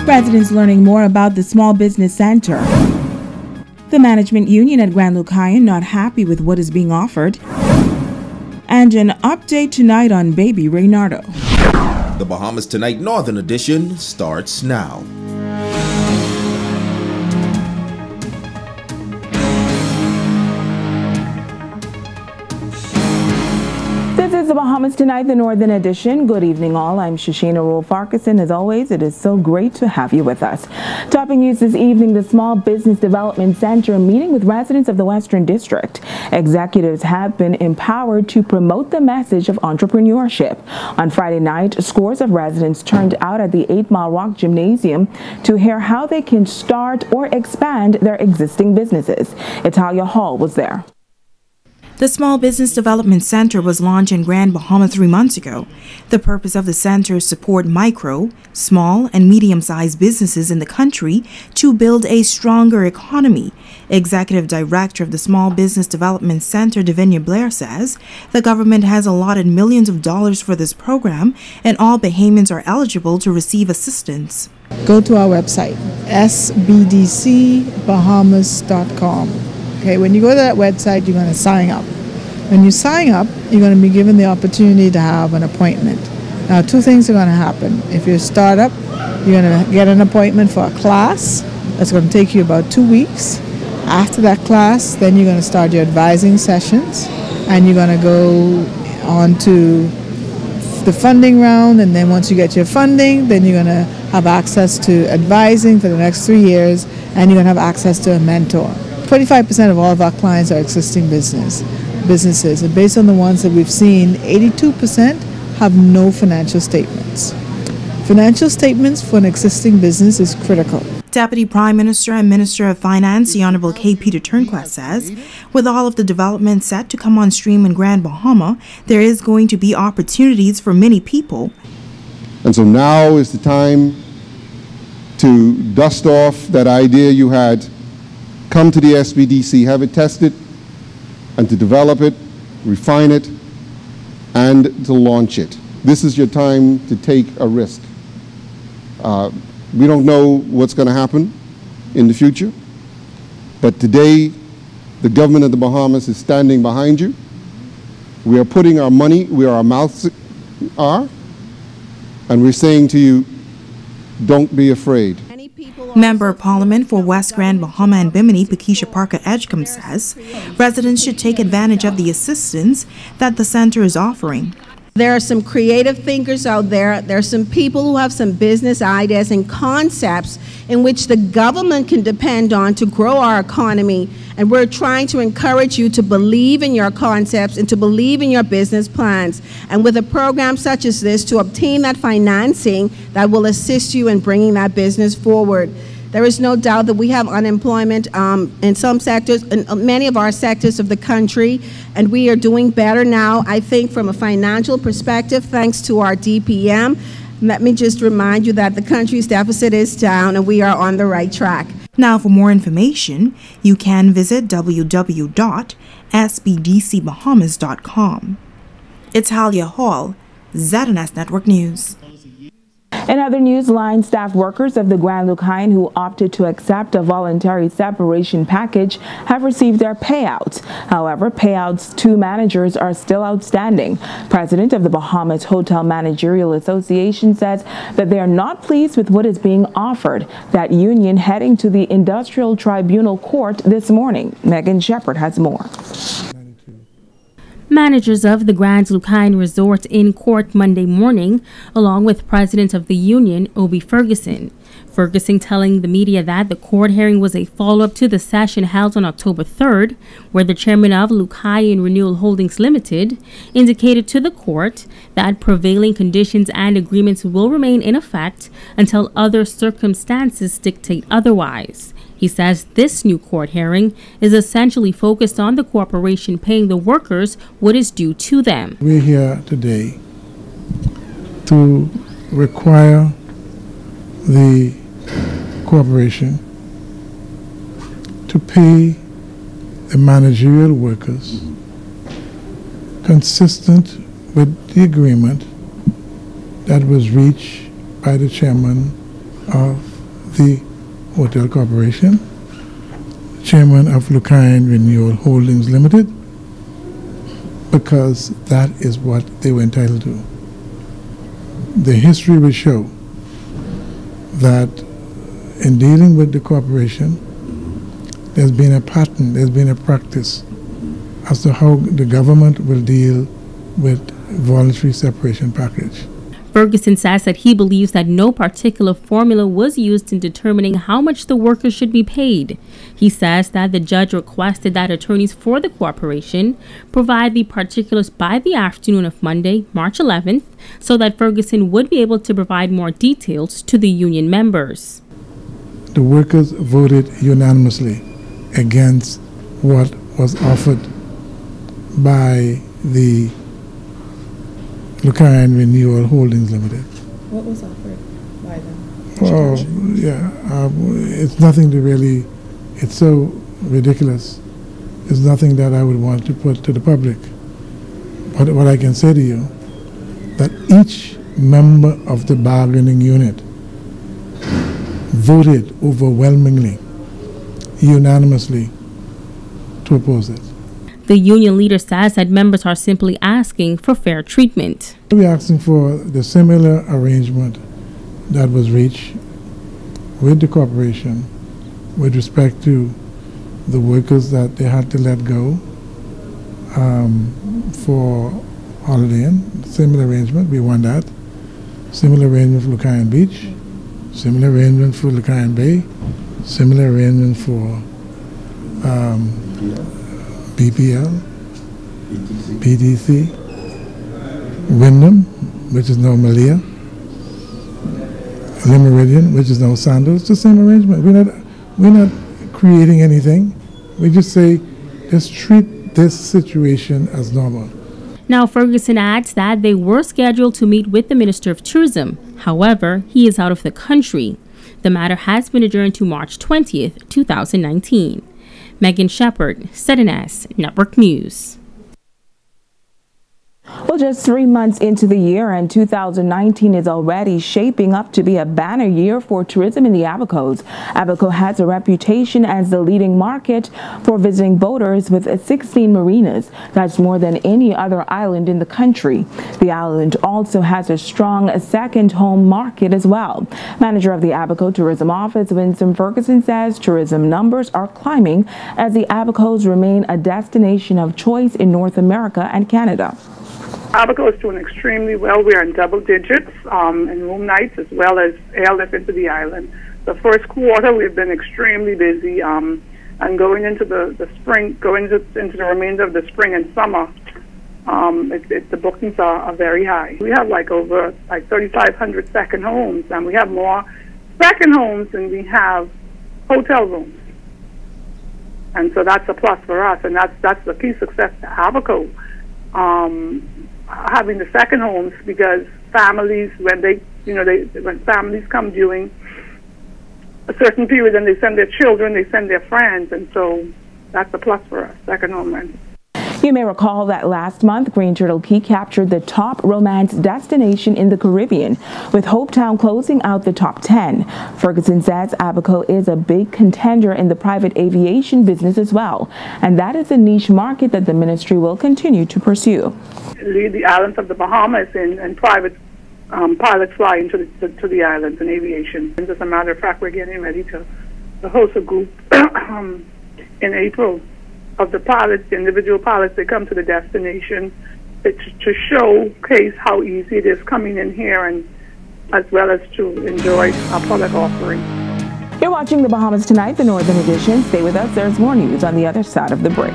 Residents learning more about the Small Business Center. The management union at Grand Lucayan not happy with what is being offered. And an update tonight on baby Reynardo. The Bahamas Tonight Northern Edition starts now. This is the Bahamas Tonight, the Northern Edition. Good evening, all. I'm Shoshana Rule-Farquharson. As always, it is so great to have you with us. Topping news this evening, the Small Business Development Center meeting with residents of the Western District. Executives have been empowered to promote the message of entrepreneurship. On Friday night, scores of residents turned out at the 8 Mile Rock Gymnasium to hear how they can start or expand their existing businesses. Italia Hall was there. The Small Business Development Center was launched in Grand Bahama 3 months ago. The purpose of the center is to support micro, small, and medium-sized businesses in the country to build a stronger economy. Executive Director of the Small Business Development Center, Davinia Blair, says the government has allotted millions of dollars for this program and all Bahamians are eligible to receive assistance. Go to our website, sbdcbahamas.com. Okay, when you go to that website, you're going to sign up. When you sign up, you're going to be given the opportunity to have an appointment. Now, two things are going to happen. If you're a startup, you're going to get an appointment for a class. That's going to take you about 2 weeks. After that class, then you're going to start your advising sessions, and you're going to go on to the funding round, and then once you get your funding, then you're going to have access to advising for the next 3 years, and you're going to have access to a mentor. 25% of all of our clients are existing businesses, and based on the ones that we've seen, 82% have no financial statements. Financial statements for an existing business is critical. Deputy Prime Minister and Minister of Finance, the Honorable K. Peter Turnquist, says, with all of the development set to come on stream in Grand Bahama, there is going to be opportunities for many people. And so now is the time to dust off that idea you had. Come to the SBDC, have it tested, and to develop it, refine it, and to launch it. This is your time to take a risk. We don't know what's going to happen in the future, but today the government of the Bahamas is standing behind you. We are putting our money where our mouths are, and we're saying to you, don't be afraid. Member of Parliament for West Grand Bahama and Bimini, Pakeisha Parker Edgecombe, says residents should take advantage of the assistance that the center is offering. There are some creative thinkers out there. There are some people who have some business ideas and concepts in which the government can depend on to grow our economy. And we're trying to encourage you to believe in your concepts and to believe in your business plans. And with a program such as this, to obtain that financing that will assist you in bringing that business forward. There is no doubt that we have unemployment in some sectors, in many of our sectors of the country, and we are doing better now, I think, from a financial perspective, thanks to our DPM. Let me just remind you that the country's deficit is down and we are on the right track. Now, for more information, you can visit www.sbdcbahamas.com. Italia Hall, ZNS Network News. In other news, line staff workers of the Grand Lucayan who opted to accept a voluntary separation package have received their payouts. However, payouts to managers are still outstanding. President of the Bahamas Hotel Managerial Association says that they are not pleased with what is being offered. That union heading to the Industrial Tribunal Court this morning. Megan Shepard has more. Managers of the Grand Lucayan Resort in court Monday morning, along with President of the union, Obi Ferguson. Ferguson telling the media that the court hearing was a follow-up to the session held on October 3rd, where the chairman of Lucayan Renewal Holdings Limited indicated to the court that prevailing conditions and agreements will remain in effect until other circumstances dictate otherwise. He says this new court hearing is essentially focused on the corporation paying the workers what is due to them. We're here today to require the corporation to pay the managerial workers consistent with the agreement that was reached by the chairman of the Hotel Corporation, chairman of Lucayan Renewal Holdings Limited, because that is what they were entitled to. The history will show that in dealing with the corporation, there's been a pattern, there's been a practice as to how the government will deal with voluntary separation package. Ferguson says that he believes that no particular formula was used in determining how much the workers should be paid. He says that the judge requested that attorneys for the corporation provide the particulars by the afternoon of Monday, March 11th, so that Ferguson would be able to provide more details to the union members. The workers voted unanimously against what was offered by the Lucayan Renewal Holdings Limited. What was offered by them? Oh, yeah. It's nothing to really, it's so ridiculous. It's nothing that I would want to put to the public. But what I can say to you, that each member of the bargaining unit voted overwhelmingly, unanimously, to oppose it. The union leader says that members are simply asking for fair treatment. We're asking for the similar arrangement that was reached with the corporation with respect to the workers that they had to let go for holidaying. Similar arrangement, we want that. Similar arrangement for Lucayan Beach, similar arrangement for Lucayan Bay, similar arrangement for BPL, PTC, Wyndham, which is now Malia, Limeridian, which is now Sandals. It's the same arrangement. We're not creating anything. We just say, just treat this situation as normal. Now, Ferguson adds that they were scheduled to meet with the Minister of Tourism. However, he is out of the country. The matter has been adjourned to March 20th, 2019. Megan Shepard, 7S Network News. Well, just 3 months into the year, and 2019 is already shaping up to be a banner year for tourism in the Abacos. Abaco has a reputation as the leading market for visiting boaters with 16 marinas. That's more than any other island in the country. The island also has a strong second home market as well. Manager of the Abaco Tourism Office, Winsome Ferguson, says tourism numbers are climbing as the Abacos remain a destination of choice in North America and Canada. Abaco is doing extremely well. We are in double digits in room nights as well as airlift into the island. The first quarter we've been extremely busy, and going into the spring, going into the remainder of the spring and summer, the bookings are very high. We have over 3,500 second homes, and we have more second homes than we have hotel rooms. And so that's a plus for us, and that's the key success to Abaco. Having the second homes, because families, when families come during a certain period, and they send their children, they send their friends, and so that's a plus for us, second home rent. You may recall that last month, Green Turtle Key captured the top romance destination in the Caribbean, with Hopetown closing out the top 10. Ferguson says Abaco is a big contender in the private aviation business as well, and that is a niche market that the ministry will continue to pursue. Lead the islands of the Bahamas in private pilot flying to the islands in aviation. And as a matter of fact, we're getting ready to host a group in April of the pilots, the individual pilots that come to the destination to showcase how easy it is coming in here, and as well as to enjoy our product offering. You're watching the Bahamas Tonight, the Northern Edition. Stay with us. There's more news on the other side of the break.